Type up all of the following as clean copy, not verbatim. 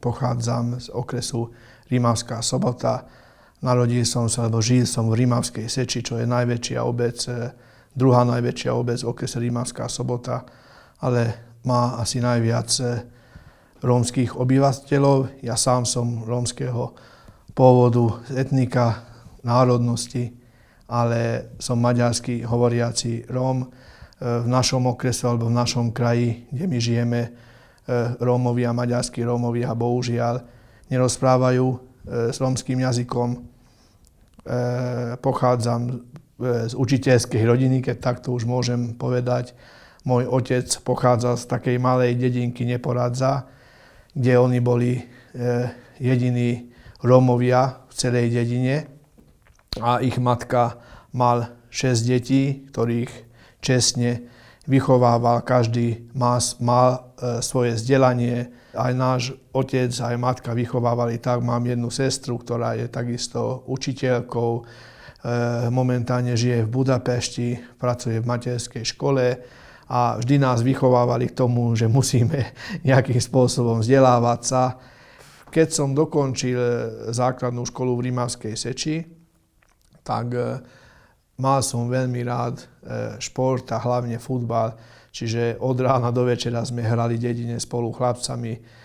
pochádzam z okresu Rimavská Sobota. Narodil som sa, alebo žil som v Rimavskej Seči, čo je najväčšia obec, druhá najväčšia obec v okrese Rimavská Sobota, ale má asi najviac rómskych obyvateľov. Ja sám som rómskeho pôvodu, etnika, národnosti, ale som maďarský hovoriaci Róm. V našom okrese alebo v našom kraji, kde my žijeme, Rómovia, maďarskí Rómovia, bohužiaľ, nerozprávajú s rómskym jazykom. Pochádzam z učiteľskej rodiny, keď takto už môžem povedať. Môj otec pochádzal z takej malej dedinky Neporadza, kde oni boli jediní Rómovia v celej dedine a ich matka mal 6 detí, ktorých čestne vychovával, každý mal svoje vzdelanie. Aj náš otec, aj matka vychovávali tak. Mám jednu sestru, ktorá je takisto učiteľkou, momentálne žije v Budapešti, pracuje v materskej škole a vždy nás vychovávali k tomu, že musíme nejakým spôsobom vzdelávať sa. Keď som dokončil základnú školu v Rimavskej Seči, tak mal som veľmi rád šport a hlavne futbal, čiže od rána do večera sme hrali v dedine spolu chlapcami,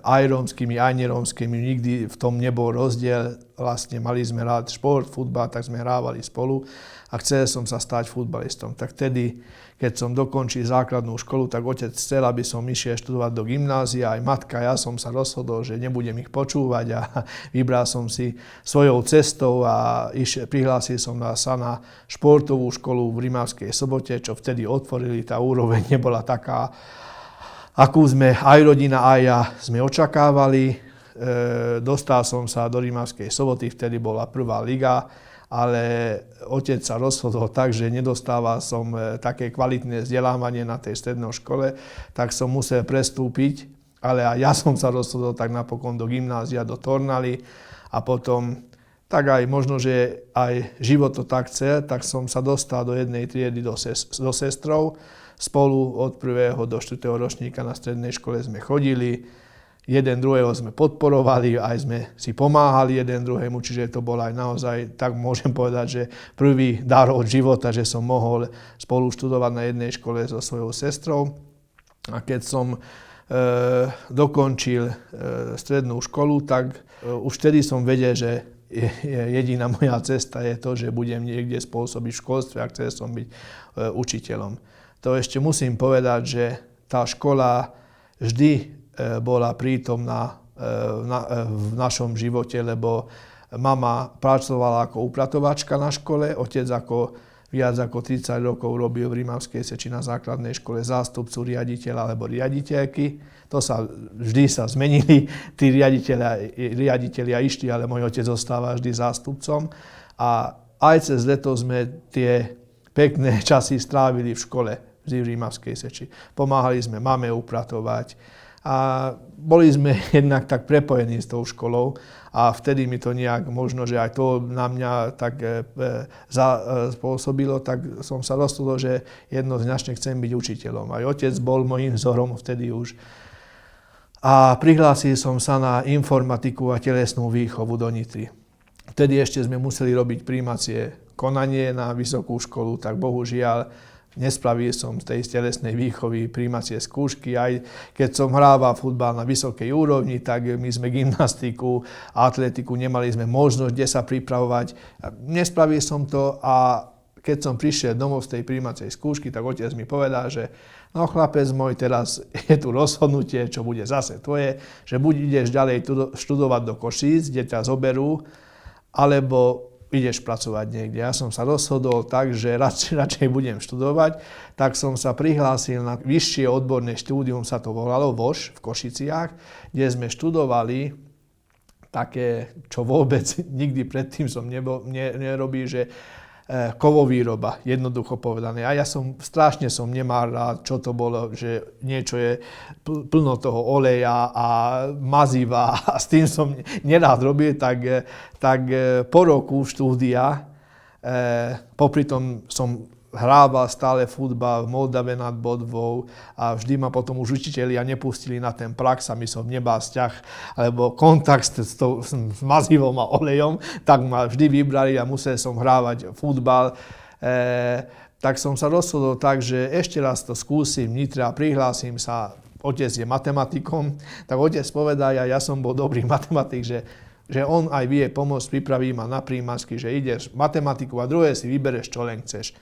aj rómskymi, aj nerómskymi, nikdy v tom nebol rozdiel. Vlastne mali sme rád šport, futbal, tak sme hrávali spolu a chcel som sa stať futbalistom. Tak tedy, keď som dokončil základnú školu, tak otec chcel, aby som išiel študovať do gymnázia, aj matka, ja som sa rozhodol, že nebudem ich počúvať a vybral som si svojou cestou a prihlásil som sa na športovú školu v Rimavskej Sobote, čo vtedy otvorili, tá úroveň nebola taká, akú sme aj rodina, aj ja sme očakávali. Dostal som sa do Rimavskej Soboty, vtedy bola prvá liga, ale otec sa rozhodol tak, že nedostával som také kvalitné vzdelávanie na tej strednej škole, tak som musel prestúpiť, ale aj ja som sa rozhodol tak napokon do gymnázia, do Tornaly a potom tak aj možno, že aj život to tak chcel, tak som sa dostal do jednej triedy do sestrov. Spolu od 1. do 4. ročníka na strednej škole sme chodili, jeden druhého sme podporovali, aj sme si pomáhali jeden druhému, čiže to bol aj naozaj, tak môžem povedať, že prvý dar od života, že som mohol spolu študovať na jednej škole so svojou sestrou. A keď som dokončil strednú školu, tak už vtedy som vedel, že jediná moja cesta je to, že budem niekde spôsobiť v školstve a chcel som byť učiteľom. To ešte musím povedať, že tá škola vždy bola prítomná v našom živote, lebo mama pracovala ako upratovačka na škole, otec viac ako 30 rokov robil v Rimavskej Seči na základnej škole zástupcu riaditeľa alebo riaditeľky. Vždy sa zmenili, tí riaditeľia išli, ale môj otec zostáva vždy zástupcom. A aj cez leto sme tie pekné časy strávili v škole v Rimavskej Seči. Pomáhali sme mame upratovať a boli sme jednak tak prepojení s tou školou a vtedy mi to nejak, možno, že aj to na mňa tak spôsobilo, tak som sa rozhodol, že jednoznačne chcem byť učiteľom. Aj otec bol môjim vzorom vtedy už. A prihlásil som sa na informatiku a telesnú výchovu do Nitry. Vtedy ešte sme museli robiť prijímacie konanie na vysokú školu, tak bohužiaľ nespravil som z tej telesnej výchovy prijímacie skúšky. Aj keď som hrával futbal na vysokej úrovni, tak my sme gymnastiku a atletiku nemali sme možnosť kde sa pripravovať. Nespravil som to a keď som prišiel domov z tej prijímacej skúšky, tak otec mi povedal, že no chlapec môj, teraz je tu rozhodnutie, čo bude zase tvoje, že buď ideš ďalej študovať do Košíc, kde ťa zoberú, alebo ideš pracovať niekde. Ja som sa rozhodol tak, že radšej budem študovať, tak som sa prihlásil na vyššie odborné štúdium, sa to volalo VOŠ v Košiciach, kde sme študovali také, čo vôbec nikdy predtým som nerobil, že kovovýroba, jednoducho povedané. A ja strašne som nemal rád, čo to bolo, že niečo je plno toho oleja a maziva a s tým som nerád robil, tak po roku štúdia, popri tom som hrával stále futbal v Moldave nad Bodvou a vždy ma potom už učitelia nepustili na ten prax a my som nebal vzťah alebo kontakt s mazivom a olejom, tak ma vždy vybrali a musel som hrávať futbal. Tak som sa rozhodol tak, že ešte raz to skúsim v Nitre a prihlásim sa. Otec je matematikom, tak otec povedal, ja som bol dobrý matematik, že on aj vie pomôcť, pripraví ma na prijímačky, že ideš matematiku a druhé si vybereš, čo len chceš.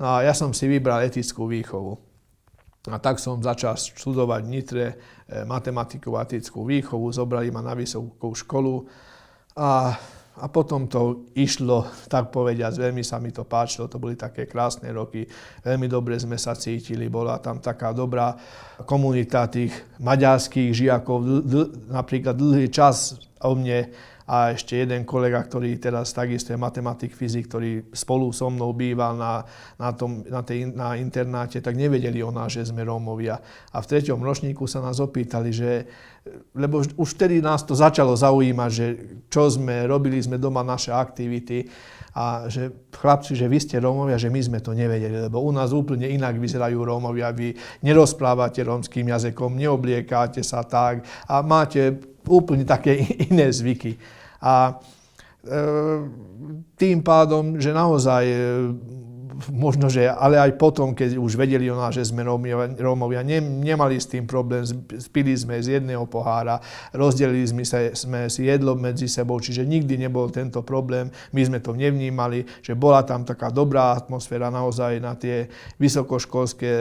No a ja som si vybral etickú výchovu. A tak som začal študovať v Nitre matematiku a etickú výchovu, zobrali ma na vysokú školu a potom to išlo, tak povediať, veľmi sa mi to páčilo, to boli také krásne roky, veľmi dobre sme sa cítili, bola tam taká dobrá komunita tých maďarských žiakov, napríklad dlhý čas o mne a ešte jeden kolega, ktorý teraz takisto je matematik, fyzik, ktorý spolu so mnou býval na internáte, tak nevedeli o nás, že sme Rómovia. A v 3. ročníku sa nás opýtali, lebo už vtedy nás to začalo zaujímať, že čo sme, robili sme doma naše aktivity a že chlapci, že vy ste Rómovia, že my sme to nevedeli, lebo u nás úplne inak vyzerajú Rómovia, vy nerozprávate rómskym jazykom, neobliekáte sa tak a máte úplne také iné zvyky. A tým pádom, že naozaj možno, že ale aj potom, keď už vedeli o nás, že sme Rómovia, nemali s tým problém, spili sme z jedného pohára, rozdelili sme si jedlo medzi sebou, čiže nikdy nebol tento problém, my sme to nevnímali, že bola tam taká dobrá atmosféra, naozaj na tie vysokoškolské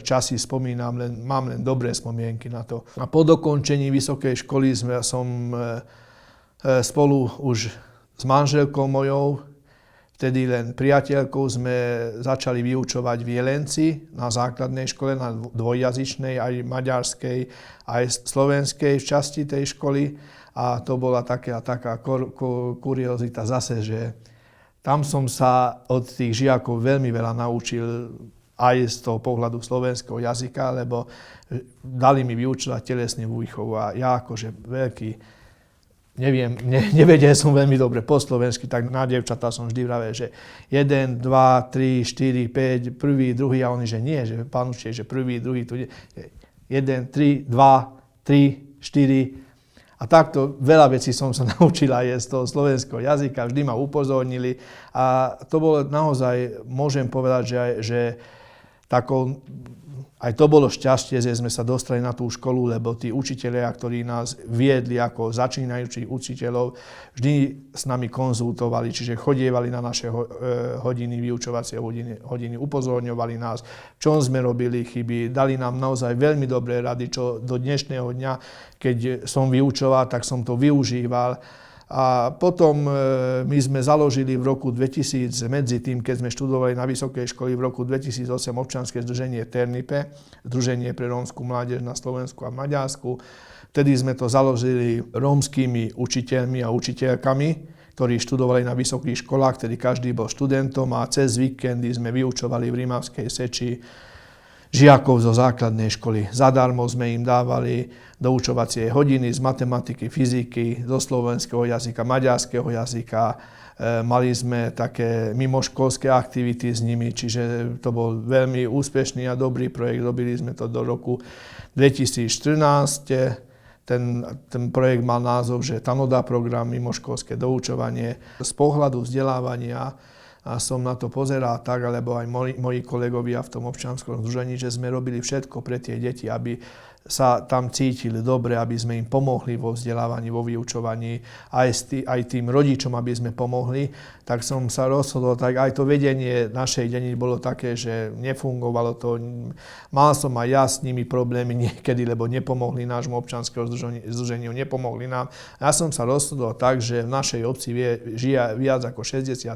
časy spomínam, mám len dobré spomienky na to. A po dokončení vysokej školy som spolu už s manželkou mojou, vtedy len priateľkou, sme začali vyučovať v Jelenci na základnej škole, na dvojjazyčnej, aj maďarskej, aj slovenskej v časti tej školy. A to bola taká kuriozita zase, že tam som sa od tých žiakov veľmi veľa naučil aj z toho pohľadu slovenského jazyka, lebo dali mi vyučovať telesnú výchovu a ja akože veľký nevedel som veľmi dobre po slovensky, tak na dievčatá som vždy vravel, že 1, 2, 3, 4, 5, prvý, druhý a oni, že nie, že pán učiteľ, že prvý, druhý, tu 1, 3, 2, 3, 4 a takto veľa vecí som sa naučil aj z toho slovenského jazyka, vždy ma upozornili a to bolo naozaj, môžem povedať, že takou aj to bolo šťastie, že sme sa dostali na tú školu, lebo tí učitelia, ktorí nás viedli ako začínajúcich učiteľov, vždy s nami konzultovali, čiže chodievali na naše hodiny, vyučovacie hodiny, upozorňovali nás, čo sme robili chyby, dali nám naozaj veľmi dobré rady, čo do dnešného dňa, keď som vyučoval, tak som to využíval. A potom my sme založili v roku 2000, medzi tým, keď sme študovali na vysokej škole, v roku 2008 občianske združenie Ternipe, Združenie pre rómsku mládež na Slovensku a Maďarsku. Vtedy sme to založili rómskymi učiteľmi a učiteľkami, ktorí študovali na vysokých školách, vtedy každý bol študentom a cez víkendy sme vyučovali v Rimavskej Seči žiakov zo základnej školy. Zadarmo sme im dávali doučovacie hodiny z matematiky, fyziky, zo slovenského jazyka, maďarského jazyka. Mali sme také mimoškolské aktivity s nimi, čiže to bol veľmi úspešný a dobrý projekt. Robili sme to do roku 2014. Ten projekt mal názov, že Tanoda program, mimoškolské doučovanie. Z pohľadu vzdelávania a som na to pozeral tak, alebo aj moji kolegovia v tom občianskom združení, že sme robili všetko pre tie deti, aby sa tam cítili dobre, aby sme im pomohli vo vzdelávaní, vo vyučovaní, aj tým rodičom, aby sme pomohli, tak som sa rozhodol, tak aj to vedenie našej deniny bolo také, že nefungovalo to. Mal som aj ja s nimi problémy niekedy, lebo nepomohli nášmu občianskému združeniu, nepomohli nám. Ja som sa rozhodol tak, že v našej obci žije viac ako 60%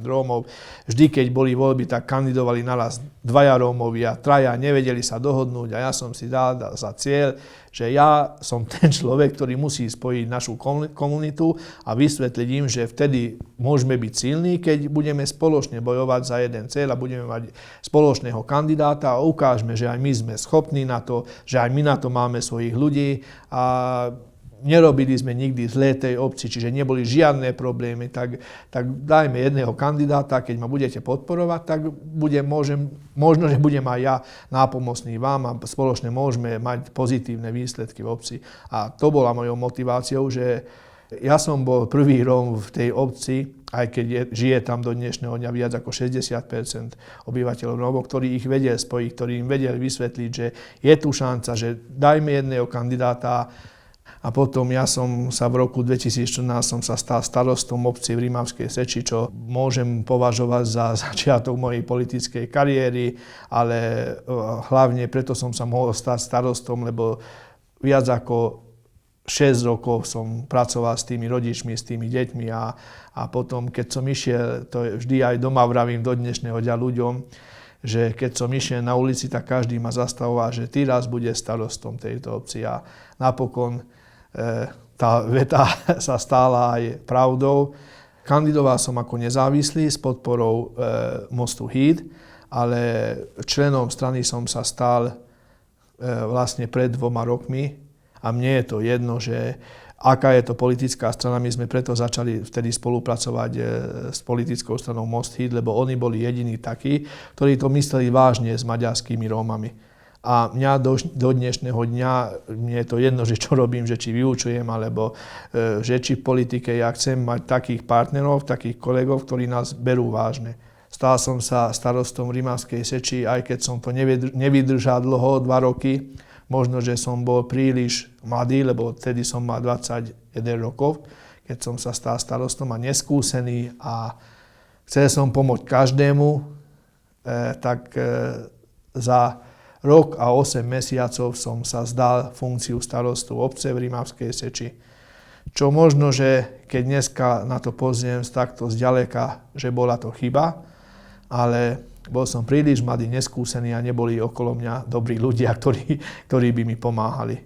Rómov. Vždy, keď boli voľby, tak kandidovali naraz 2 Rómovia, 3 nevedeli sa dohodnúť a ja som si dal za cieľ, že ja som ten človek, ktorý musí spojiť našu komunitu a vysvetliť im, že vtedy môžeme byť silní, keď budeme spoločne bojovať za jeden cieľ a budeme mať spoločného kandidáta a ukážeme, že aj my sme schopní na to, že aj my na to máme svojich ľudí a nerobili sme nikdy zlé tej obci, čiže neboli žiadne problémy, tak dajme jedného kandidáta, keď ma budete podporovať, tak možno, že budem aj ja nápomocný vám a spoločne môžeme mať pozitívne výsledky v obci. A to bola mojou motiváciou, že ja som bol prvý Róm v tej obci, aj keď žije tam do dnešného dňa viac ako 60% obyvateľov Rómov, ktorí ich vedeli spojiť, ktorí im vedeli vysvetliť, že je tu šanca, že dajme jedného kandidáta. A potom ja som sa v roku 2014 stal starostom obci v Rimavskej Seči, čo môžem považovať za začiatok mojej politickej kariéry, ale hlavne preto som sa mohol stať starostom, lebo viac ako 6 rokov som pracoval s tými rodičmi, s tými deťmi a potom, keď som išiel, to je vždy aj doma vravím do dnešného dňa ľuďom, že keď som išiel na ulici, tak každý ma zastavoval, že ty raz bude starostom tejto obci a napokon tá veta sa stala aj pravdou. Kandidoval som ako nezávislý s podporou Mostu Híd, ale členom strany som sa stal vlastne pred 2 rokmi a mne je to jedno, že aká je to politická strana. My sme preto začali vtedy spolupracovať s politickou stranou Most Híd, lebo oni boli jediní takí, ktorí to mysleli vážne s maďarskými Rómami. A mňa do dnešného dňa, mne je to jedno, že čo robím, že či vyučujem, alebo že či v politike, ja chcem mať takých partnerov, takých kolegov, ktorí nás berú vážne. Stal som sa starostom Rimavskej Seči, aj keď som to nevydržal dlho, 2 roky. Možno, že som bol príliš mladý, lebo vtedy som mal 21 rokov, keď som sa stal starostom a neskúsený a chcel som pomôcť každému, tak za rok a 8 mesiacov som sa zdal funkciu starostu obce v Rimavskej Seči. Čo možno, že keď dneska na to pozriem takto zďaleka, že bola to chyba, ale bol som príliš mladý, neskúsený a neboli okolo mňa dobrí ľudia, ktorí by mi pomáhali.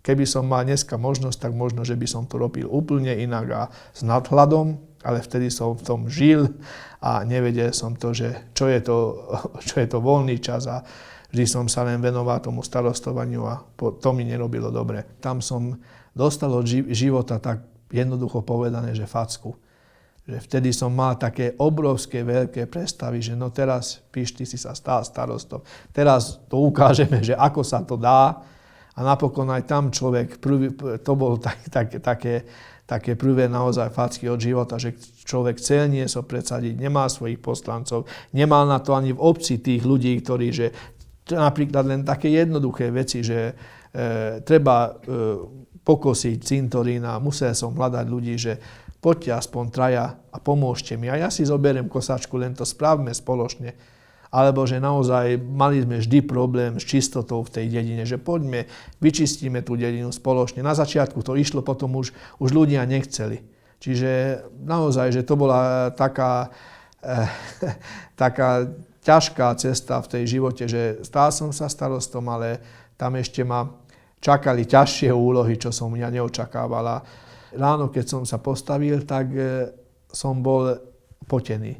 Keby som mal dneska možnosť, tak možno, že by som to robil úplne inak a s nadhľadom, ale vtedy som v tom žil a nevedel som to, že čo je to voľný čas a vždy som sa len venoval tomu starostovaniu a to mi nerobilo dobre. Tam som dostal od života tak jednoducho povedané, že facku. Že vtedy som mal také obrovské, veľké predstavy, že no teraz, Piš, ty si sa stal starostom. Teraz to ukážeme, že ako sa to dá. A napokon aj tam človek, to bolo také prvé naozaj facky od života, že človek chcel niečo predsadiť, nemá svojich poslancov, nemal na to ani v obci tých ľudí, ktorí, že napríklad len také jednoduché veci, že treba pokosiť cintorín a musel som hľadať ľudí, že poďte aspoň traja a pomôžte mi. A ja si zoberiem kosačku, len to spravme spoločne. Alebo že naozaj mali sme vždy problém s čistotou v tej dedine, že poďme, vyčistíme tú dedinu spoločne. Na začiatku to išlo, potom už ľudia nechceli. Čiže naozaj, že to bola taká ťažká cesta v tej živote, že stal som sa starostom, ale tam ešte ma čakali ťažšie úlohy, čo som ja neočakávala. Ráno, keď som sa postavil, tak som bol potený.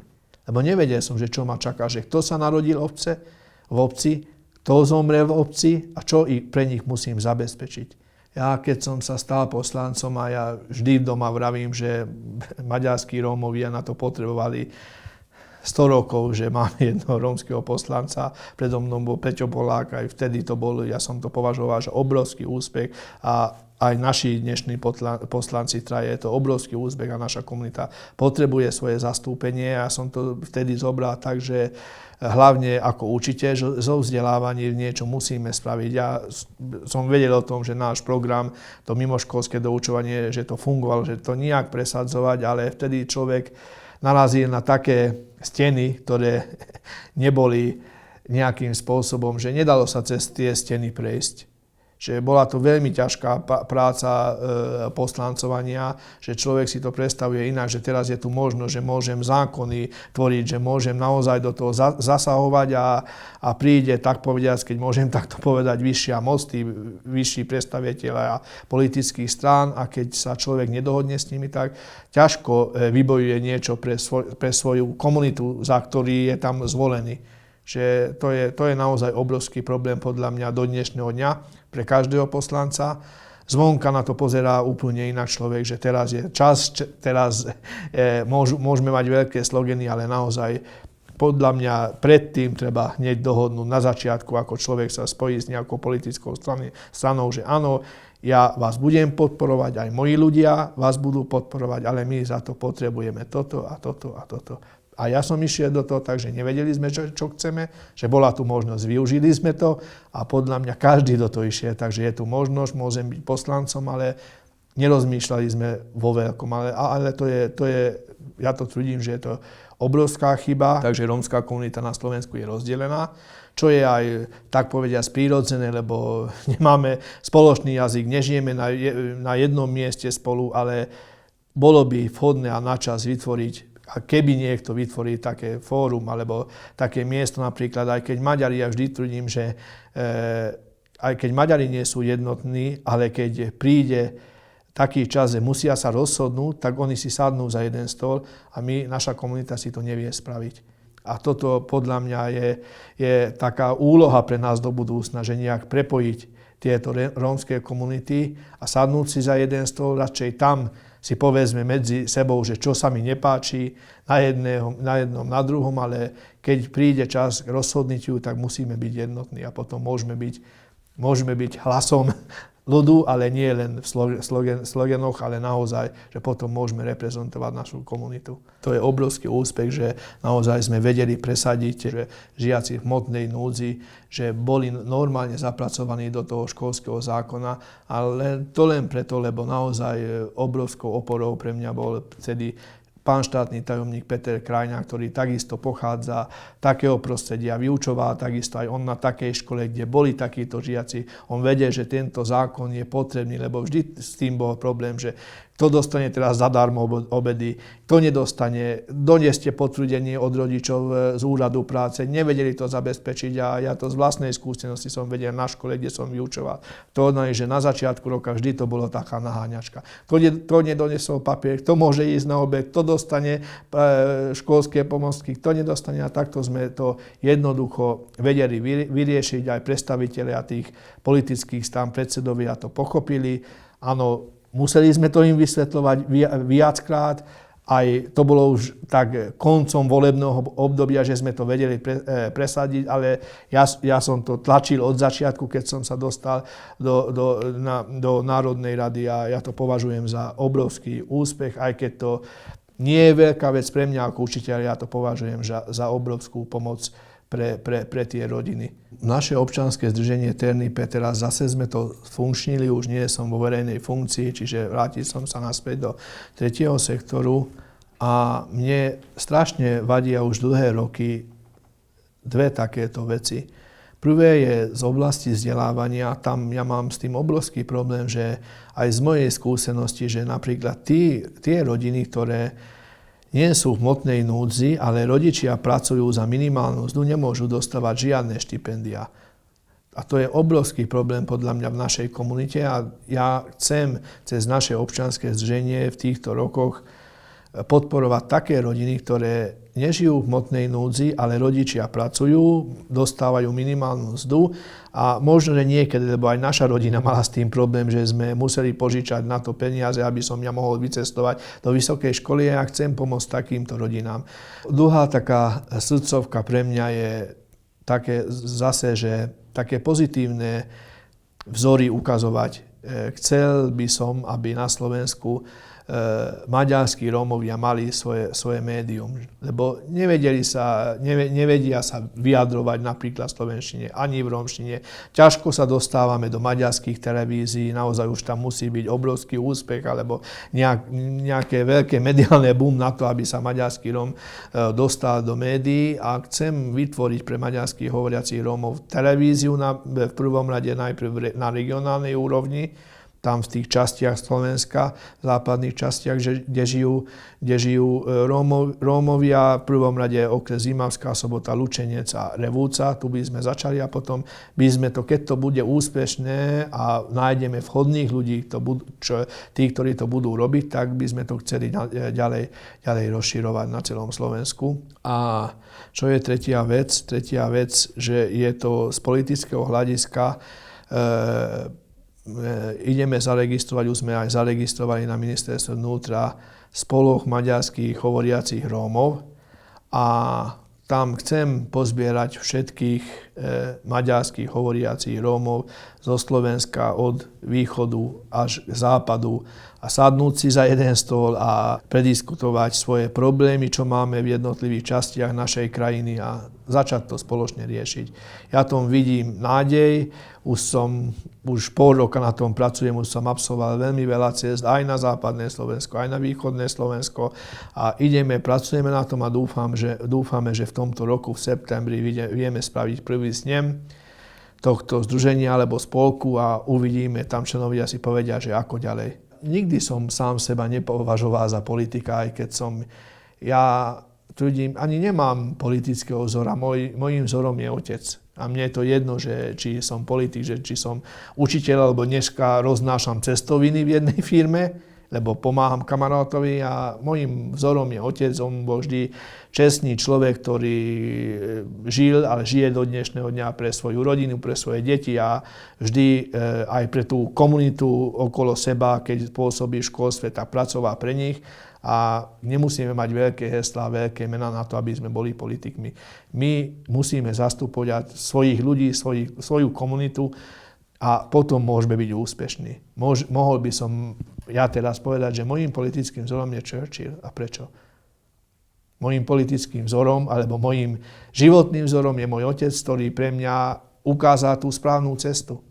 Lebo nevedel som, že čo ma čaká, že kto sa narodil v obci, kto zomrel v obci a čo pre nich musím zabezpečiť. Ja, keď som sa stal poslancom a ja vždy doma vravím, že maďarskí Rómovia na to potrebovali 100 rokov, že máme jednoho rómskeho poslanca, predo mnou bol Peťo Polák, aj vtedy to bol, ja som to považoval za obrovský úspech a aj naši dnešní poslanci traje, je to obrovský úspech a naša komunita potrebuje svoje zastúpenie a som to vtedy zobral tak, že hlavne ako učiteľ zo vzdelávaní niečo musíme spraviť. Ja som vedel o tom, že náš program, to mimoškolské doučovanie, že to fungovalo, že to nijak presadzovať, ale vtedy človek narazil na také steny, ktoré neboli nejakým spôsobom, že nedalo sa cez tie steny prejsť. Že bola to veľmi ťažká práca poslancovania, že človek si to predstavuje inak, že teraz je tu možnosť, že môžem zákony tvoriť, že môžem naozaj do toho zasahovať a príde, tak povediac, keď môžem takto povedať, vyššia moc, vyšší predstavitelia politických strán a keď sa človek nedohodne s nimi, tak ťažko vybojuje niečo pre svoju komunitu, za ktorý je tam zvolený. Že to je naozaj obrovský problém podľa mňa do dnešného dňa pre každého poslanca zvonka na to pozerá úplne inak človek, že teraz je čas, teraz môžeme mať veľké slogany, ale naozaj podľa mňa predtým treba hneď dohodnúť na začiatku, ako človek sa spojí s nejakou politickou stranou, že áno, ja vás budem podporovať, aj moji ľudia vás budú podporovať, ale my za to potrebujeme toto a toto a toto. A ja som išiel do toho, takže nevedeli sme, čo chceme, že bola tu možnosť, využili sme to a podľa mňa každý do toho išiel, takže je tu možnosť, môžem byť poslancom, ale nerozmýšľali sme vo veľkom. Ale to je, ja to tvrdím, že je to obrovská chyba, takže rómska komunita na Slovensku je rozdelená, čo je aj, tak povediať, prírodzené, lebo nemáme spoločný jazyk, nežijeme na jednom mieste spolu, ale bolo by vhodné a na čas vytvoriť, a keby niekto vytvorí také fórum alebo také miesto napríklad, aj keď Maďari, ja vždy tvrdím, že aj keď Maďari nie sú jednotní, ale keď príde taký čas, že musia sa rozhodnúť, tak oni si sadnú za jeden stôl a naša komunita si to nevie spraviť. A toto podľa mňa je taká úloha pre nás do budúcna, že nejak prepojiť tieto rómske komunity a sadnúť si za jeden stôl, radšej tam si povedzme medzi sebou, že čo sa mi nepáči na jednom, na druhom, ale keď príde čas k rozhodnutiu, tak musíme byť jednotní a potom môžeme byť hlasom ľudu, ale nie len v sloganoch, ale naozaj, že potom môžeme reprezentovať našu komunitu. To je obrovský úspech, že naozaj sme vedeli presadiť, že žiaci v hmotnej núdzi, že boli normálne zapracovaní do toho školského zákona, ale to len preto, lebo naozaj obrovskou oporou pre mňa bol vtedy pán štátny tajomník Peter Krajňa, ktorý takisto pochádza takého prostredia, vyučoval takisto aj on na takej škole, kde boli takíto žiaci. On vedel, že tento zákon je potrebný, lebo vždy s tým bol problém, že kto dostane teraz zadarmo obedy, kto nedostane, donieste potvrdenie od rodičov z úradu práce, nevedeli to zabezpečiť a ja to z vlastnej skúsenosti som vedel na škole, kde som vyučoval. To znamená, že na začiatku roka vždy to bolo taká naháňačka. Kto nedonesol papier, kto môže ísť na obed, kto dostane školské pomôcky, kto nedostane a takto sme to jednoducho vedeli vyriešiť, aj predstavitelia tých politických strán, predsedovia to pochopili. Áno, museli sme to im vysvetľovať viackrát, aj to bolo už tak koncom volebného obdobia, že sme to vedeli presadiť, ale ja som to tlačil od začiatku, keď som sa dostal do Národnej rady a ja to považujem za obrovský úspech, aj keď to nie je veľká vec pre mňa ako učiteľa, ja to považujem za obrovskú pomoc pre tie rodiny. Naše občianske združenie Ternipe, teraz zase sme to funkčnili, už nie som vo verejnej funkcii, čiže vrátil som sa naspäť do tretieho sektoru a mne strašne vadia už dlhé roky dve takéto veci. Prvé je z oblasti vzdelávania, tam ja mám s tým obrovský problém, že aj z mojej skúsenosti, že napríklad tie rodiny, ktoré nie sú v hmotnej núdzi, ale rodičia pracujú za minimálnu mzdu, nemôžu dostávať žiadne štipendia. A to je obrovský problém podľa mňa v našej komunite a ja chcem cez naše občianske združenie v týchto rokoch podporovať také rodiny, ktoré nežijú v hmotnej núdzi, ale rodičia pracujú, dostávajú minimálnu mzdu a možno, že niekedy, lebo aj naša rodina mala s tým problém, že sme museli požičať na to peniaze, aby som ja mohol vycestovať do vysokej školy a ja chcem pomôcť takýmto rodinám. Druhá taká srdcovka pre mňa je také zase, že také pozitívne vzory ukazovať. Chcel by som, aby na Slovensku maďarskí Rómovia mali svoje médium, lebo nevedia sa vyjadrovať napríklad v slovenčine ani v rómčine. Ťažko sa dostávame do maďarských televízií, naozaj už tam musí byť obrovský úspech alebo nejaké veľké mediálne boom na to, aby sa maďarský Róm dostal do médií a chcem vytvoriť pre maďarských hovoriacich Rómov televíziu v prvom rade najprv na regionálnej úrovni, tam v tých častiach Slovenska, v západných častiach, kde žijú Rómovia, v prvom rade okres Zimavská Sobota, Lučenec a Revúca. Tu by sme začali a potom by sme to, keď to bude úspešné a nájdeme vhodných ľudí, tí, ktorí to budú robiť, tak by sme to chceli ďalej rozširovať na celom Slovensku. A čo je tretia vec? Tretia vec, že je to z politického hľadiska ideme zaregistrovať, už sme aj zaregistrovali na ministerstve vnútra spoloch maďarských hovoriacich Rómov a tam chcem pozbierať všetkých maďarských hovoriacich Rómov zo Slovenska od východu až k západu a sadnúť si za jeden stôl a prediskutovať svoje problémy, čo máme v jednotlivých častiach našej krajiny a začať to spoločne riešiť. Ja tom vidím nádej, už pol roka na tom pracujem, už som absolvoval veľmi veľa ciest aj na západné Slovensko, aj na východné Slovensko a pracujeme na tom a dúfame, že v tomto roku v septembri vieme spraviť prvý snem tohto združenia alebo spolku a uvidíme, tam členovia si povedia, že ako ďalej. Nikdy som sám seba nepovažoval za politika, aj keď ja tvrdím, ani nemám politického vzora, mojím vzorom je otec. A mne je to jedno, že či som politik, že či som učiteľ, alebo dneska roznášam cestoviny v jednej firme, lebo pomáham kamarátovi a mojím vzorom je otec. On bol vždy čestný človek, ktorý žil, ale žije do dnešného dňa pre svoju rodinu, pre svoje deti a vždy aj pre tú komunitu okolo seba, keď pôsobí v školstve, tak pracoval pre nich. A nemusíme mať veľké heslá, veľké mená na to, aby sme boli politikmi. My musíme zastupovať svojich ľudí, svoju komunitu a potom môžeme byť úspešní. Mohol by som ja teraz povedať, že mojím politickým vzorom je Churchill. A prečo? Mojím politickým vzorom alebo mojím životným vzorom je môj otec, ktorý pre mňa ukázal tú správnu cestu.